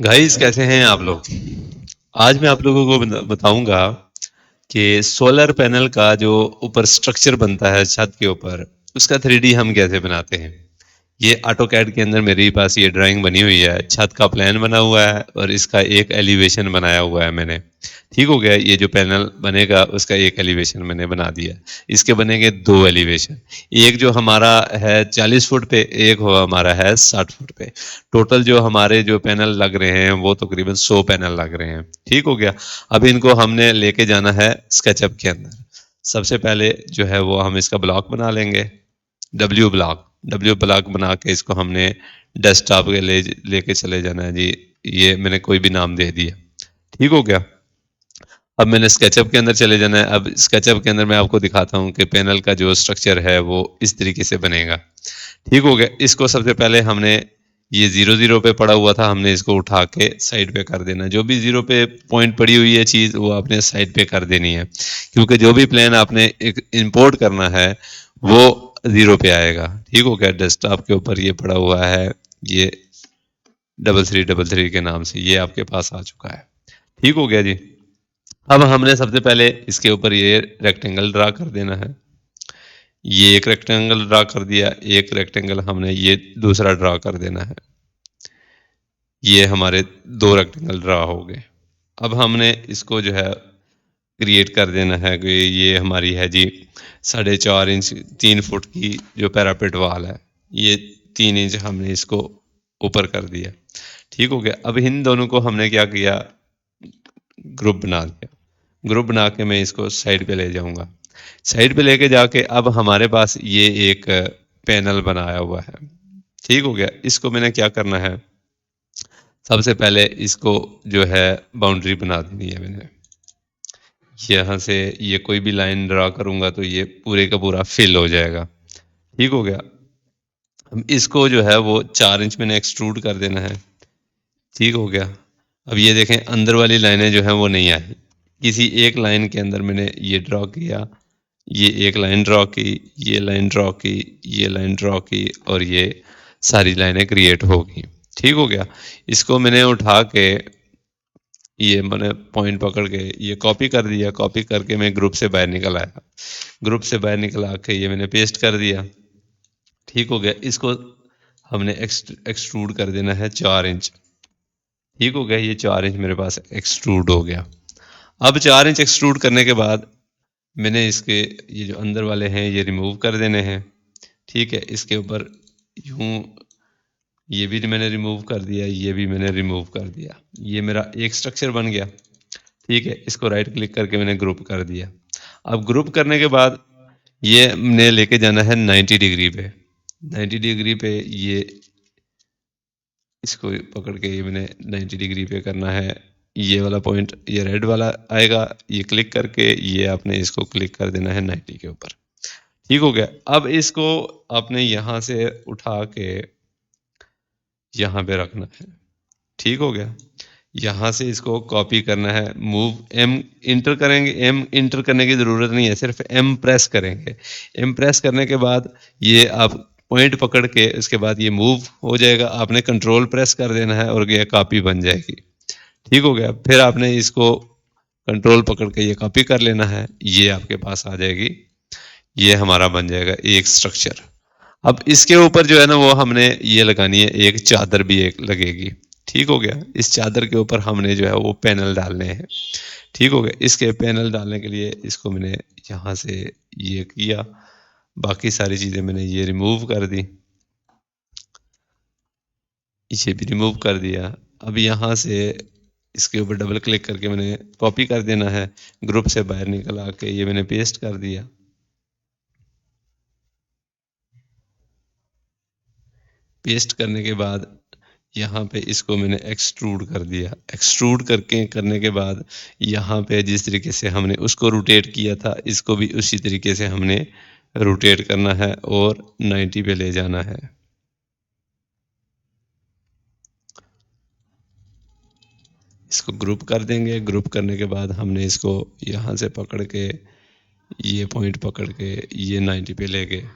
Guys کیسے ہیں آپ لوگ؟ آج میں آپ لوگوں کو بتاؤں گا کہ سولر پینل کا جو اوپر سٹرکچر بنتا ہے چھت کے اوپر، اس کا 3D ہم کیسے بناتے ہیں۔ یہ آٹو کیڈ کے اندر میرے پاس یہ ڈرائنگ بنی ہوئی ہے، چھت کا پلان بنا ہوا ہے اور اس کا ایک ایلیویشن بنایا ہوا ہے میں نے۔ ٹھیک ہو گیا، یہ جو پینل بنے گا اس کا ایک ایلیویشن میں نے بنا دیا۔ اس کے بنے گے دو ایلیویشن، ایک جو ہمارا ہے 40 فٹ پہ، ایک ہوا ہمارا ہے 60 فٹ پہ۔ ٹوٹل جو ہمارے جو پینل لگ رہے ہیں وہ تقریباً 100 پینل لگ رہے ہیں۔ ٹھیک ہو گیا، اب ان کو ہم نے لے کے جانا ہے اسکیچ اپ کے اندر۔ سب سے پہلے جو ہے وہ ہم اس کا بلاک بنا لیں گے، ڈبلیو بلاک بنا کے اس کو ہم نے ڈیسک ٹاپ کے لے کے چلے جانا ہے جی۔ یہ میں نے کوئی بھی نام دے دیا۔ ٹھیک ہو گیا، اب میں نے اسکیچ اپ کے اندر چلے جانا ہے۔ اب اسکیچ اپ کے اندر میں آپ کو دکھاتا ہوں کہ پینل کا جو اسٹرکچر ہے وہ اس طریقے سے بنے گا۔ ٹھیک ہو گیا، اس کو سب سے پہلے ہم نے یہ 0 0 پہ پڑا ہوا تھا، ہم نے اس کو اٹھا کے سائڈ پہ کر دینا۔ جو بھی 0 پہ پوائنٹ پڑی ہوئی ہے چیز وہ آپ نے سائڈ پہ کر دینی ہے، کیونکہ جو بھی پلان آپ نے امپورٹ کرنا ہے وہ 0 پہ آئے گا۔ ٹھیک ہو گیا، ڈیسک ٹاپ کے اوپر یہ پڑا ہوا ہے، یہ 3333 کے نام سے یہ آپ کے پاس آ چکا ہے۔ ٹھیک ہو گیا جی، اب ہم نے سب سے پہلے اس کے اوپر یہ ریکٹینگل ڈرا کر دینا ہے۔ یہ ایک ریکٹینگل ڈرا کر دیا، ایک ریکٹینگل ہم نے یہ دوسرا ڈرا کر دینا ہے۔ یہ ہمارے دو ریکٹینگل ڈرا ہو گئے۔ اب ہم نے اس کو جو ہے کریٹ کر دینا ہے کہ یہ ہماری ہے جی 4.5 انچ 3 فٹ کی جو پیراپٹ وال ہے، یہ 3 انچ ہم نے اس کو اوپر کر دیا۔ ٹھیک ہو گیا، اب ان دونوں کو ہم نے کیا کیا، گروپ بنا دیا۔ گروپ بنا کے میں اس کو سائڈ پہ لے جاؤں گا۔ سائڈ پہ لے کے جا کے اب ہمارے پاس یہ ایک پینل بنایا ہوا ہے۔ ٹھیک ہو گیا، اس کو میں نے کیا کرنا ہے، سب سے پہلے اس کو جو ہے باؤنڈری بنا دینی ہے میں نے۔ یہاں سے یہ کوئی بھی لائن ڈرا کروں گا تو یہ پورے کا پورا فل ہو جائے گا۔ ٹھیک ہو گیا، اس کو جو ہے وہ 4 انچ میں نے ایکسٹروڈ کر دینا ہے۔ ٹھیک ہو گیا، اب یہ دیکھیں اندر والی لائنیں جو ہیں وہ نہیں آئی، کسی ایک لائن کے اندر میں نے یہ ڈرا کیا، یہ ایک لائن ڈرا کی، یہ لائن ڈرا کی، یہ لائن ڈرا کی، اور یہ ساری لائنیں کریٹ ہو گئی۔ ٹھیک ہو گیا، اس کو میں نے اٹھا کے یہ میں نے پوائنٹ پکڑ کے یہ کاپی کر دیا۔ کاپی کر کے میں گروپ سے باہر نکل آیا، گروپ سے باہر نکل آ کے یہ میں نے پیسٹ کر دیا۔ ٹھیک ہو گیا، اس کو ہم نے ایکسٹروڈ کر دینا ہے 4 انچ۔ ٹھیک ہو گیا، یہ 4 انچ میرے پاس ایکسٹروڈ ہو گیا۔ اب 4 انچ ایکسٹروڈ کرنے کے بعد میں نے اس کے یہ جو اندر والے ہیں یہ ریموو کر دینے ہیں۔ ٹھیک ہے، اس کے اوپر یوں یہ بھی میں نے ریموو کر دیا، یہ بھی میں نے ریموو کر دیا، یہ میرا ایک سٹرکچر بن گیا۔ ٹھیک ہے، اس کو رائٹ کلک کر کے میں نے گروپ کر دیا۔ اب گروپ کرنے کے بعد یہ میں نے لے کے جانا ہے 90 ڈگری پہ۔ 90 ڈگری پہ یہ اس کو پکڑ کے یہ میں نے 90 ڈگری پہ کرنا ہے۔ یہ والا پوائنٹ یہ ریڈ والا آئے گا، یہ کلک کر کے یہ آپ نے اس کو کلک کر دینا ہے 90 کے اوپر۔ ٹھیک ہو گیا، اب اس کو آپ نے یہاں سے اٹھا کے یہاں پہ رکھنا ہے۔ ٹھیک ہو گیا، یہاں سے اس کو کاپی کرنا ہے، موو ایم انٹر کریں گے، ایم انٹر کرنے کی ضرورت نہیں ہے، صرف ایم پریس کریں گے۔ ایم پریس کرنے کے بعد یہ آپ پوائنٹ پکڑ کے اس کے بعد یہ موو ہو جائے گا، آپ نے کنٹرول پریس کر دینا ہے اور یہ کاپی بن جائے گی۔ ٹھیک ہو گیا، پھر آپ نے اس کو کنٹرول پکڑ کے یہ کاپی کر لینا ہے، یہ آپ کے پاس آ جائے گی، یہ ہمارا بن جائے گا ایک سٹرکچر۔ اب اس کے اوپر جو ہے نا وہ ہم نے یہ لگانی ہے، ایک چادر بھی ایک لگے گی۔ ٹھیک ہو گیا، اس چادر کے اوپر ہم نے جو ہے وہ پینل ڈالنے ہیں۔ ٹھیک ہو گیا، اس کے پینل ڈالنے کے لیے اس کو میں نے یہاں سے یہ کیا، باقی ساری چیزیں میں نے یہ ریموو کر دی، یہ بھی ریموو کر دیا۔ اب یہاں سے اس کے اوپر ڈبل کلک کر کے میں نے کاپی کر دینا ہے، گروپ سے باہر نکل آ کے یہ میں نے پیسٹ کر دیا۔ پیسٹ کرنے کے بعد یہاں پہ اس کو میں نے ایکسٹروڈ کر دیا۔ ایکسٹروڈ کرنے کے بعد یہاں پہ جس طریقے سے ہم نے اس کو روٹیٹ کیا تھا اس کو بھی اسی طریقے سے ہم نے روٹیٹ کرنا ہے اور 90 پہ لے جانا ہے۔ اس کو گروپ کر دیں گے، گروپ کرنے کے بعد ہم نے اس کو یہاں سے پکڑ کے یہ پوائنٹ پکڑ کے یہ 90 پہ لے گئے۔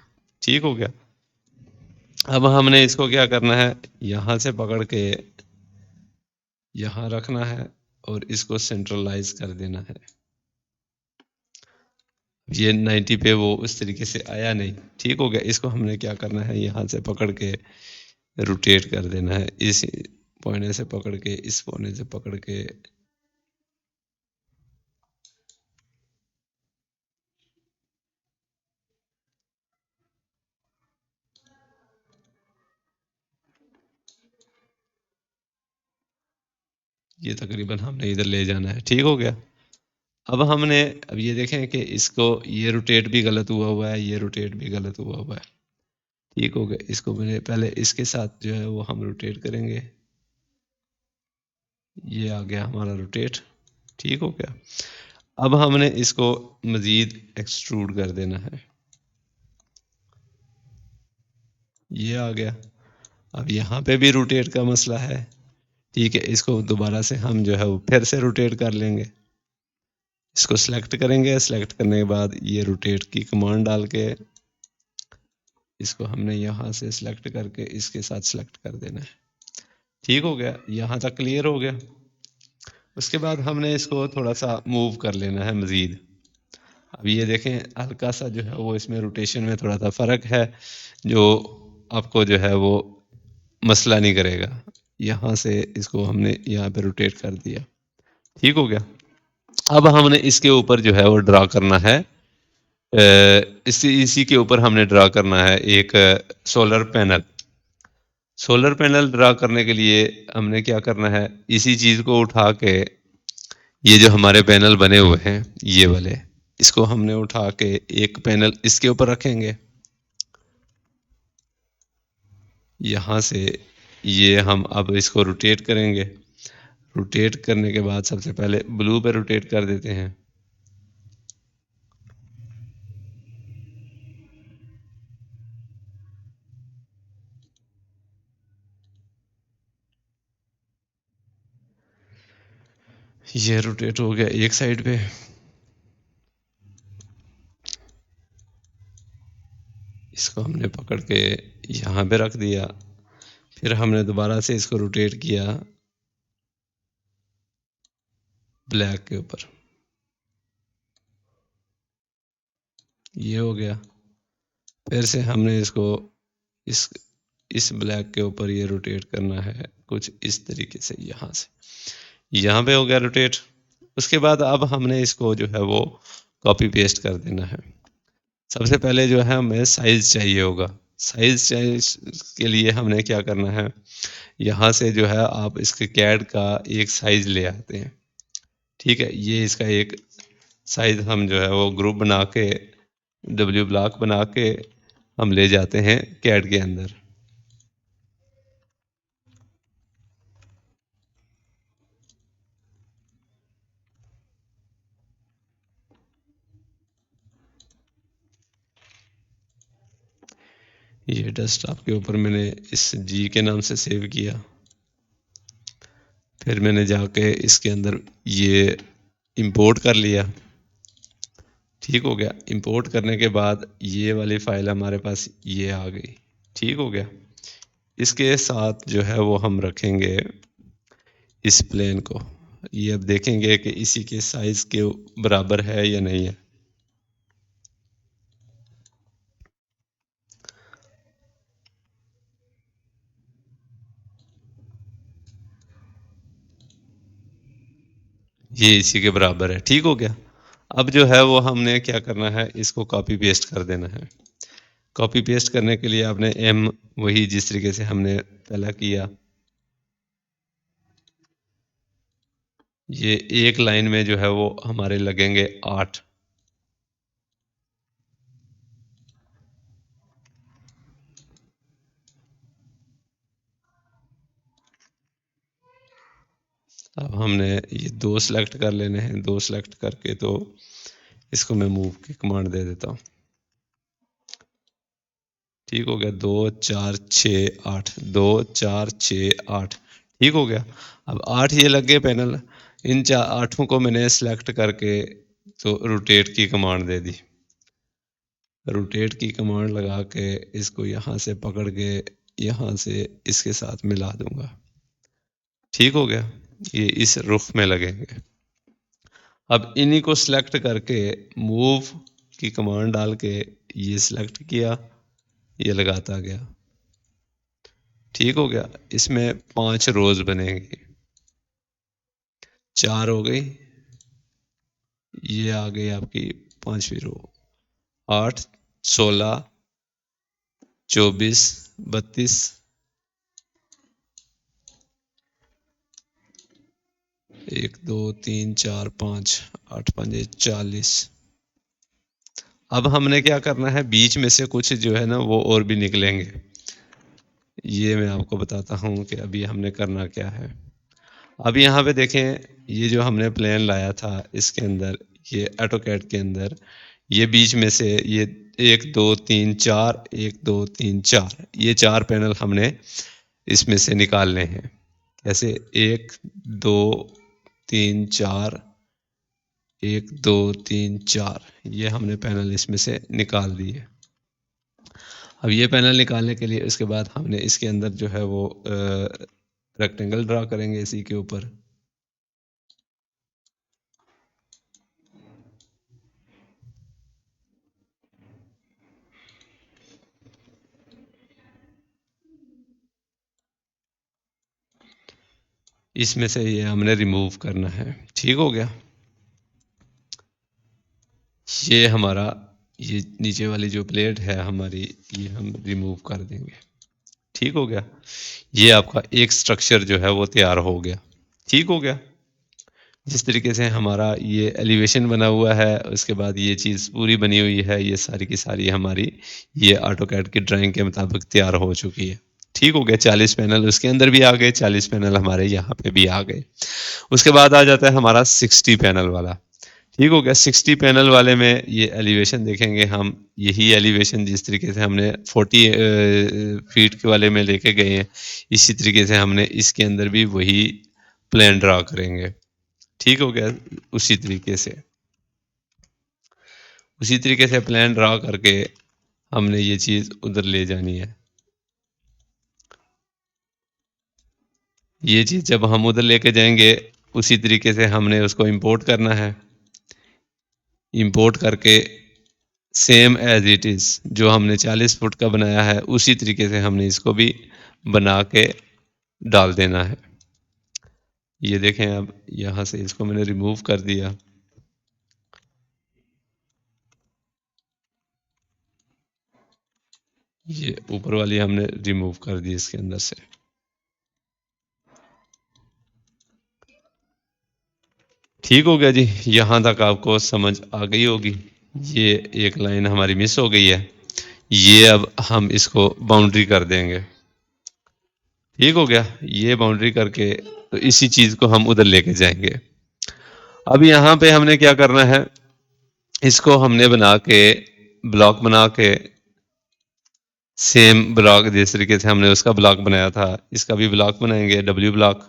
ٹھیک ہو گیا، اب ہم نے اس کو کیا کرنا ہے، یہاں سے پکڑ کے یہاں رکھنا ہے اور اس کو سینٹرلائز کر دینا ہے. یہ 90 پہ وہ اس طریقے سے آیا نہیں. ٹھیک ہو گیا. اس کو ہم نے کیا کرنا ہے, یہاں سے پکڑ کے روٹیٹ کر دینا ہے, اس پوائنٹ سے پکڑ کے, اس پوائنٹ سے پکڑ کے. یہ تقریباً ہم نے ادھر لے جانا ہے. ٹھیک ہو گیا. اب ہم نے اب یہ دیکھیں کہ اس کو یہ روٹیٹ بھی غلط ہوا ہے, یہ روٹیٹ بھی غلط ہوا ہے. ٹھیک ہو گیا. اس کو میں نے پہلے اس کے ساتھ جو ہے وہ ہم روٹیٹ کریں گے. یہ آ گیا ہمارا روٹیٹ. ٹھیک ہو گیا. اب ہم نے اس کو مزید ایکسٹروڈ کر دینا ہے. یہ آ گیا. اب یہاں پہ بھی روٹیٹ کا مسئلہ ہے. ٹھیک ہے. اس کو دوبارہ سے ہم جو ہے وہ پھر سے روٹیٹ کر لیں گے. اس کو سلیکٹ کریں گے. سلیکٹ کرنے کے بعد یہ روٹیٹ کی کمانڈ ڈال کے اس کو ہم نے یہاں سے سلیکٹ کر کے اس کے ساتھ سلیکٹ کر دینا ہے. ٹھیک ہو گیا. یہاں تک کلیئر ہو گیا. اس کے بعد ہم نے اس کو تھوڑا سا موو کر لینا ہے مزید. اب یہ دیکھیں ہلکا سا جو ہے وہ اس میں روٹیشن میں تھوڑا سا فرق ہے, جو آپ کو جو ہے وہ مسئلہ نہیں کرے گا. یہاں سے اس کو ہم نے یہاں پہ روٹیٹ کر دیا. ٹھیک ہو گیا. اب ہم نے اس کے اوپر جو ہے وہ ڈرا کرنا ہے, اسی کے اوپر ہم نے ڈرا کرنا ہے ایک سولر پینل. سولر پینل ڈرا کرنے کے لیے ہم نے کیا کرنا ہے, اسی چیز کو اٹھا کے یہ جو ہمارے پینل بنے ہوئے ہیں یہ والے, اس کو ہم نے اٹھا کے ایک پینل اس کے اوپر رکھیں گے. یہاں سے یہ ہم اب اس کو روٹیٹ کریں گے. روٹیٹ کرنے کے بعد سب سے پہلے بلو پہ روٹیٹ کر دیتے ہیں. یہ روٹیٹ ہو گیا ایک سائڈ پہ. اس کو ہم نے پکڑ کے یہاں پہ رکھ دیا. پھر ہم نے دوبارہ سے اس کو روٹیٹ کیا بلیک کے اوپر. یہ ہو گیا. پھر سے ہم نے اس کو اس بلیک کے اوپر یہ روٹیٹ کرنا ہے کچھ اس طریقے سے. یہاں سے یہاں پہ ہو گیا روٹیٹ. اس کے بعد اب ہم نے اس کو جو ہے وہ کاپی پیسٹ کر دینا ہے. سب سے پہلے جو ہے ہمیں سائز چاہیے ہوگا. سائز کے لیے ہم نے کیا کرنا ہے, یہاں سے جو ہے آپ اس کے کیڈ کا ایک سائز لے آتے ہیں. ٹھیک ہے. یہ اس کا ایک سائز ہم جو ہے وہ گروپ بنا کے ڈبلیو بلاک بنا کے ہم لے جاتے ہیں کیڈ کے اندر. یہ ڈیسک ٹاپ کے اوپر میں نے اس جی کے نام سے سیو کیا. پھر میں نے جا کے اس کے اندر یہ امپورٹ کر لیا. ٹھیک ہو گیا. امپورٹ کرنے کے بعد یہ والی فائل ہمارے پاس یہ آ گئی. ٹھیک ہو گیا. اس کے ساتھ جو ہے وہ ہم رکھیں گے اس پلین کو. یہ اب دیکھیں گے کہ اسی کے سائز کے برابر ہے یا نہیں ہے. یہ اسی کے برابر ہے. ٹھیک ہو گیا. اب جو ہے وہ ہم نے کیا کرنا ہے, اس کو کاپی پیسٹ کر دینا ہے. کاپی پیسٹ کرنے کے لیے آپ نے ایم وہی جس طریقے سے ہم نے پہلا کیا. یہ ایک لائن میں جو ہے وہ ہمارے لگیں گے 8. اب ہم نے یہ 2 سلیکٹ کر لینے ہیں. 2 سلیکٹ کر کے تو اس کو میں موو کی کمانڈ دے دیتا ہوں. ٹھیک ہو گیا. 2 4 6 8 2 4 6 8. ٹھیک ہو گیا. اب 8 یہ لگ گئے پینل. ان 8 کو میں نے سلیکٹ کر کے تو روٹیٹ کی کمانڈ دے دی. روٹیٹ کی کمانڈ لگا کے اس کو یہاں سے پکڑ کے یہاں سے اس کے ساتھ ملا دوں گا. ٹھیک ہو گیا. یہ اس رخ میں لگیں گے. اب انہی کو سلیکٹ کر کے موو کی کمانڈ ڈال کے یہ سلیکٹ کیا، یہ لگاتا گیا. ٹھیک ہو گیا. اس میں 5 روز بنیں گی. 4 ہو گئی. یہ آ گئی آپ کی 5ویں رو. 8 16 24 32 1 2 3 4 5 8 5 40. اب ہم نے کیا کرنا ہے، بیچ میں سے کچھ جو ہے نا وہ اور بھی نکلیں گے. یہ میں آپ کو بتاتا ہوں کہ ابھی ہم نے کرنا کیا ہے. اب یہاں پہ دیکھیں، یہ جو ہم نے پلان لایا تھا اس کے اندر، یہ آٹو کیڈ کے اندر، یہ بیچ میں سے یہ 1 2 3 4 1 2 3 4 یہ 4 پینل ہم نے اس میں سے نکالنے ہیں. ایسے 1 2 3 4 1 2 3 4 یہ ہم نے پینل اس میں سے نکال دیے. اب یہ پینل نکالنے کے لیے اس کے بعد ہم نے اس کے اندر جو ہے وہ ریکٹینگل ڈرا کریں گے اسی کے اوپر. اس میں سے یہ ہم نے ریموو کرنا ہے. ٹھیک ہو گیا. یہ ہمارا یہ نیچے والی جو پلیٹ ہے ہماری، یہ ہم ریموو کر دیں گے. ٹھیک ہو گیا. یہ آپ کا ایک سٹرکچر جو ہے وہ تیار ہو گیا. ٹھیک ہو گیا. جس طریقے سے ہمارا یہ ایلیویشن بنا ہوا ہے، اس کے بعد یہ چیز پوری بنی ہوئی ہے، یہ ساری کی ساری ہماری یہ آٹو کیڈ کی ڈرائنگ کے مطابق تیار ہو چکی ہے. ٹھیک ہو گیا. 40 پینل اس کے اندر بھی آ گئے، 40 پینل ہمارے یہاں پہ بھی آ گئے. اس کے بعد آ جاتا ہے ہمارا 60 پینل والا. ٹھیک ہو گیا. 60 پینل والے میں یہ ایلیویشن دیکھیں گے ہم، یہی ایلیویشن جس طریقے سے ہم نے 40 فیٹ کے والے میں لے کے گئے ہیں، اسی طریقے سے ہم نے اس کے اندر بھی وہی پلان ڈرا کریں گے. ٹھیک ہو گیا. اسی طریقے سے پلان ڈرا کر کے ہم نے یہ چیز ادھر لے جانی ہے. یہ چیز جب ہم ادھر لے کے جائیں گے، اسی طریقے سے ہم نے اس کو امپورٹ کرنا ہے. امپورٹ کر کے سیم ایز اٹ از جو ہم نے 40 فٹ کا بنایا ہے، اسی طریقے سے ہم نے اس کو بھی بنا کے ڈال دینا ہے. یہ دیکھیں، اب یہاں سے اس کو میں نے ریموو کر دیا. یہ اوپر والی ہم نے ریموو کر دی اس کے اندر سے. ٹھیک ہو گیا جی. یہاں تک آپ کو سمجھ آ گئی ہوگی. یہ ایک لائن ہماری مس ہو گئی ہے. یہ اب ہم اس کو باؤنڈری کر دیں گے. ٹھیک ہو گیا. یہ باؤنڈری کر کے تو اسی چیز کو ہم ادھر لے کے جائیں گے. اب یہاں پہ ہم نے کیا کرنا ہے، اس کو ہم نے بنا کے بلاک بنا کے سیم بلاک جس طریقے سے ہم نے اس کا بلاک بنایا تھا، اس کا بھی بلاک بنائیں گے، ڈبلیو بلاک.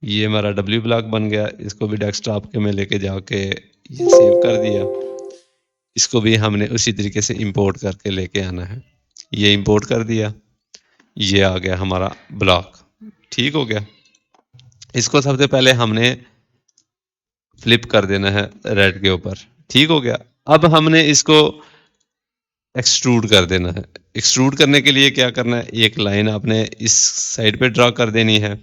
یہ ہمارا ڈبلیو بلاک بن گیا. اس کو بھی ڈیسک ٹاپ کے میں لے کے جا کے یہ سیو کر دیا. اس کو بھی ہم نے اسی طریقے سے امپورٹ کر کے لے کے آنا ہے. یہ امپورٹ کر دیا. یہ آ گیا ہمارا بلاک. ٹھیک ہو گیا. اس کو سب سے پہلے ہم نے فلپ کر دینا ہے ریڈ کے اوپر. ٹھیک ہو گیا. اب ہم نے اس کو ایکسٹروڈ کر دینا ہے. ایکسٹروڈ کرنے کے لیے کیا کرنا ہے، ایک لائن آپ نے اس سائڈ پہ ڈرا کر دینی ہے.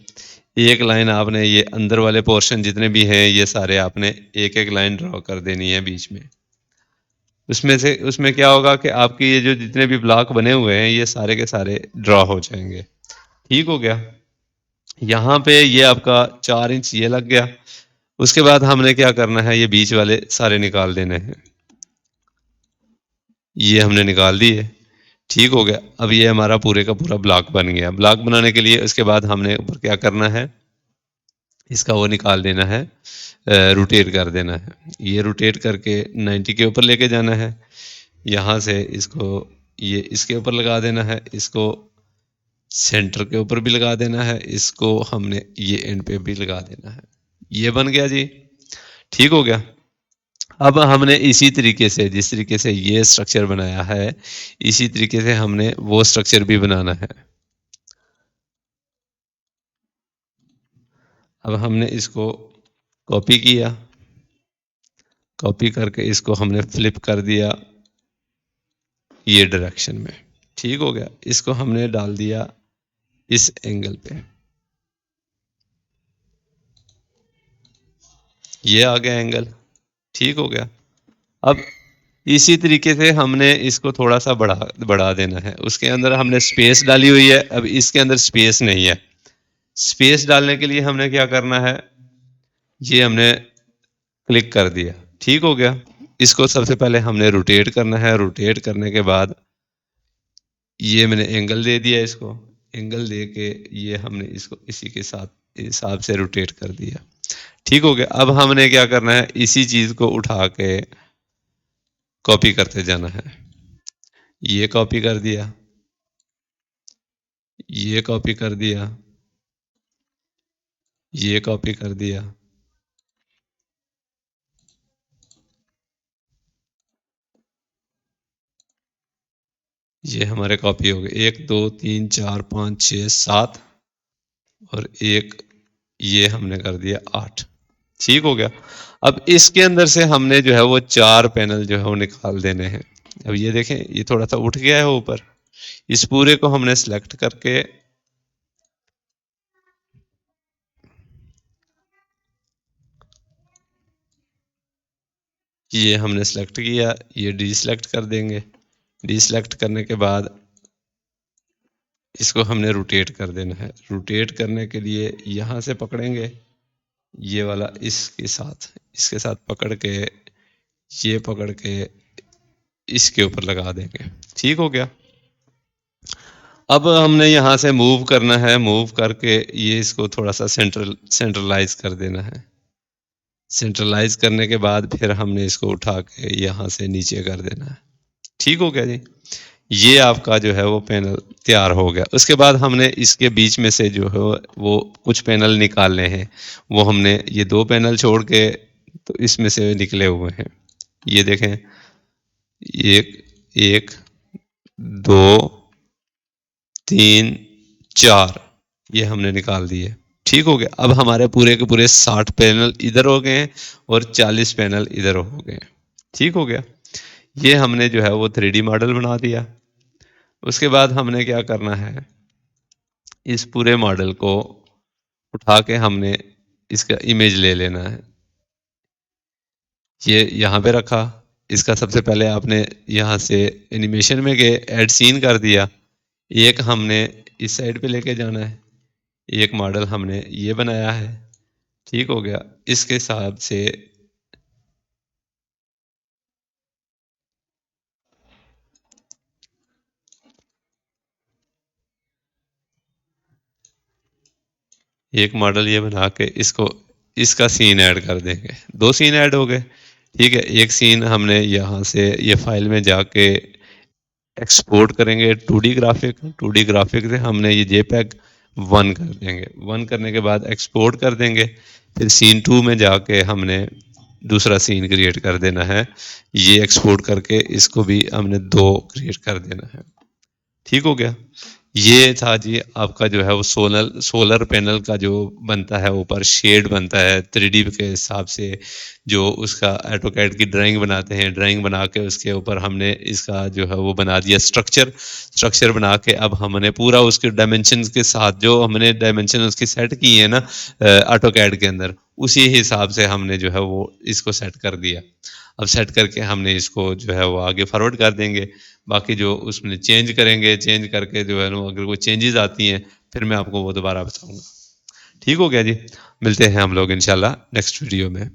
ایک لائن آپ نے یہ اندر والے پورشن جتنے بھی ہیں یہ سارے آپ نے ایک ایک لائن ڈرا کر دینی ہے بیچ میں. اس میں کیا ہوگا کہ آپ کی یہ جو جتنے بھی بلاک بنے ہوئے ہیں یہ سارے کے سارے ڈرا ہو جائیں گے. ٹھیک ہو گیا. یہاں پہ یہ آپ کا 4 انچ یہ لگ گیا. اس کے بعد ہم نے کیا کرنا ہے، یہ بیچ والے سارے نکال دینے ہیں. یہ ہم نے نکال دیے. ٹھیک ہو گیا. اب یہ ہمارا پورے کا پورا بلاک بن گیا. بلاک بنانے کے لیے اس کے بعد ہم نے اوپر کیا کرنا ہے، اس کا وہ نکال دینا ہے، روٹیٹ کر دینا ہے. یہ روٹیٹ کر کے 90 کے اوپر لے کے جانا ہے. یہاں سے اس کو یہ اس کے اوپر لگا دینا ہے. اس کو سینٹر کے اوپر بھی لگا دینا ہے. اس کو ہم نے یہ اینڈ پہ بھی لگا دینا ہے. یہ بن گیا جی. ٹھیک ہو گیا. اب ہم نے اسی طریقے سے جس طریقے سے یہ سٹرکچر بنایا ہے، اسی طریقے سے ہم نے وہ سٹرکچر بھی بنانا ہے. اب ہم نے اس کو کاپی کیا، کاپی کر کے اس کو ہم نے فلپ کر دیا یہ ڈائریکشن میں، ٹھیک ہو گیا. اس کو ہم نے ڈال دیا اس اینگل پہ، یہ آ گیا اینگل، ٹھیک ہو گیا. اب اسی طریقے سے ہم نے اس کو تھوڑا سا بڑھا دینا ہے. اس کے اندر ہم نے سپیس ڈالی ہوئی ہے، اب اس کے اندر سپیس نہیں ہے. سپیس ڈالنے کے لیے ہم نے کیا کرنا ہے، یہ ہم نے کلک کر دیا، ٹھیک ہو گیا. اس کو سب سے پہلے ہم نے روٹیٹ کرنا ہے، روٹیٹ کرنے کے بعد یہ میں نے اینگل دے دیا، اس کو اینگل دے کے یہ ہم نے اس کو اسی کے ساتھ حساب سے روٹیٹ کر دیا، ٹھیک ہو گیا. اب ہم نے کیا کرنا ہے، اسی چیز کو اٹھا کے کاپی کرتے جانا ہے. یہ کاپی کر دیا، یہ کاپی کر دیا، یہ کاپی کر دیا، یہ ہمارے کاپی ہو گئے. 1 2 3 4 5 6 7 اور ایک یہ ہم نے کر دیا 8، ٹھیک ہو گیا. اب اس کے اندر سے ہم نے جو ہے وہ 4 پینل جو ہے وہ نکال دینے ہیں. اب یہ دیکھیں یہ تھوڑا سا اٹھ گیا ہے اوپر، اس پورے کو ہم نے سلیکٹ کر کے یہ ہم نے سلیکٹ کیا، یہ ڈی سلیکٹ کر دیں گے. ڈی سلیکٹ کرنے کے بعد اس کو ہم نے روٹیٹ کر دینا ہے. روٹیٹ کرنے کے لیے یہاں سے پکڑیں گے یہ والا، اس کے ساتھ پکڑ کے یہ پکڑ کے اس کے اوپر لگا دیں گے، ٹھیک ہو گیا. اب ہم نے یہاں سے موو کرنا ہے، موو کر کے یہ اس کو تھوڑا سا سینٹرلائز کر دینا ہے. سینٹرلائز کرنے کے بعد پھر ہم نے اس کو اٹھا کے یہاں سے نیچے کر دینا ہے، ٹھیک ہو گیا جی. یہ آپ کا جو ہے وہ پینل تیار ہو گیا. اس کے بعد ہم نے اس کے بیچ میں سے جو ہے وہ کچھ پینل نکالنے ہیں. وہ ہم نے یہ 2 پینل چھوڑ کے تو اس میں سے نکلے ہوئے ہیں، یہ دیکھیں 1 2 3 4 یہ ہم نے نکال دیے، ٹھیک ہو گیا. اب ہمارے پورے کے پورے 60 پینل ادھر ہو گئے ہیں اور 40 پینل ادھر ہو گئے ہیں، ٹھیک ہو گیا. یہ ہم نے جو ہے وہ 3D ماڈل بنا دیا. اس کے بعد ہم نے کیا کرنا ہے، اس پورے ماڈل کو اٹھا کے ہم نے اس کا امیج لے لینا ہے. یہ یہاں پہ رکھا، اس کا سب سے پہلے آپ نے یہاں سے اینیمیشن میں گئے، ایڈ سین کر دیا. ایک ہم نے اس سائڈ پہ لے کے جانا ہے، ایک ماڈل ہم نے یہ بنایا ہے، ٹھیک ہو گیا. اس کے حساب سے ایک ماڈل یہ بنا کے اس کا سین ایڈ کر دیں گے. 2 سین ایڈ ہو گئے، ٹھیک ہے. ایک سین ہم نے یہاں سے یہ فائل میں جا کے ایکسپورٹ کریں گے 2D گرافک. 2D گرافک سے ہم نے یہ جے پیگ 1 کر دیں گے. 1 کرنے کے بعد ایکسپورٹ کر دیں گے. پھر سین 2 میں جا کے ہم نے دوسرا سین کریٹ کر دینا ہے. یہ ایکسپورٹ کر کے اس کو بھی ہم نے 2 کریٹ کر دینا ہے، ٹھیک ہو گیا. یہ تھا جی آپ کا جو ہے وہ سولر پینل کا جو بنتا ہے اوپر شیڈ بنتا ہے 3D کے حساب سے. جو اس کا ایٹو کیڈ کی ڈرائنگ بناتے ہیں، ڈرائنگ بنا کے اس کے اوپر ہم نے اس کا جو ہے وہ بنا دیا اسٹرکچر بنا کے. اب ہم نے پورا اس کے ڈائمنشن کے ساتھ جو ہم نے ڈائمنشن اس کی سیٹ کی ہے نا آٹو کیڈ کے اندر، اسی حساب سے ہم نے جو ہے وہ اس کو سیٹ کر دیا. اب سیٹ کر کے ہم نے اس کو جو ہے وہ آگے فارورڈ کر دیں گے. باقی جو اس میں چینج کریں گے، چینج کر کے جو ہے نا اگر کوئی چینجز آتی ہیں پھر میں آپ کو وہ دوبارہ بتاؤں گا، ٹھیک ہو گیا جی. ملتے ہیں ہم لوگ انشاءاللہ نیکسٹ ویڈیو میں.